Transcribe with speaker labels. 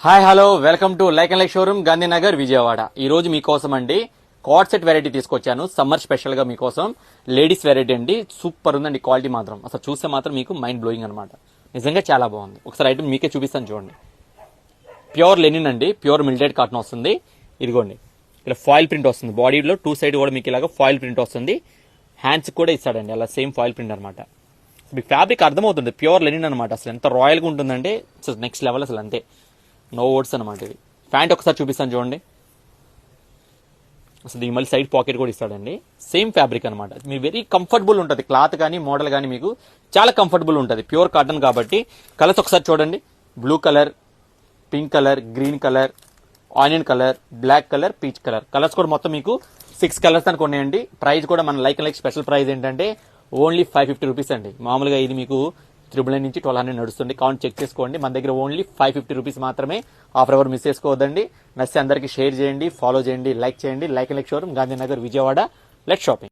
Speaker 1: Hi hello welcome to like and like showroom Gandhinagar Vijayawada. ఈ రోజు మీకోసం అండి కార్డ్ సెట్ వెరైటీ తీసుకొచ్చాను. సమ్మర్ స్పెషల్ గా మీకోసం లేడీస్ వెరైటీ అండి. సూపర్ ఉందండి క్వాలిటీ మాత్రం. అసలు చూస్తే మాత్రం మీకు మైండ్ బ్లోయింగ్ అనమాట. నిజంగా చాలా బాగుంది. ఒకసారి ఐటమ్ మీకే చూపిస్తాను చూడండి. ప్యూర్ లెనిన్ అండి, ప్యూర్ మిల్టెడ్ కాటన్ వస్తుంది. ఇదిగోండి ఇలా ఫాయిల్ ప్రింట్ వస్తుంది. బాడీలో టూ సైడ్ కూడా మీకు ఇలాగ ఫాయిల్ ప్రింట్ వస్తుంది. హ్యాండ్స్ కూడా ఇస్తాడండి అలా సేమ్ ఫాయిల్ ప్రింట్ అనమాట. మీకు ఫ్యాబ్రిక్ అర్థమవుతుంది, ప్యూర్ లెనిన్ అనమాట. అసలు ఎంత రాయల్గా ఉంటుందంటే నెక్స్ట్ లెవెల్ అసలు. అంతే, నో వర్డ్స్ అనమాట. ఇది ప్యాంట్ ఒకసారి చూపిస్తాను చూడండి. అసలు దీని మళ్ళీ సైడ్ పాకెట్ కూడా ఇస్తాడండి. సేమ్ ఫ్యాబ్రిక్ అనమాట. మీ వెరీ కంఫర్టబుల్ ఉంటుంది. క్లాత్ కానీ మోడల్ కానీ మీకు చాలా కంఫర్టబుల్ ఉంటుంది. ప్యూర్ కాటన్ కాబట్టి. కలర్స్ ఒకసారి చూడండి. Blue colour, pink colour, green colour, onion colour, black colour, peach colour. Colours కూడా మొత్తం మీకు 6 కలర్స్ అని కొనేయండి. ప్రైస్ కూడా మన లైక్ స్పెషల్ ప్రైస్ ఏంటంటే ఓన్లీ 550 రూపీస్ అండి. మామూలుగా ఇది మీకు 999 నుంచి 1200 నడుస్తుంది. కౌంట్ చెక్ చేసుకోండి. మన దగ్గర ఓన్లీ 550 రూపీస్ మాత్రమే. ఆఫర్ ఎవరు మిస్ చేసుకోవద్దండి. నచ్చితే అందరికీ షేర్ చేయండి, ఫాలో చేయండి, లైక్ చేయండి. Like showroom Gandhinagar Vijayawada. Let shopping.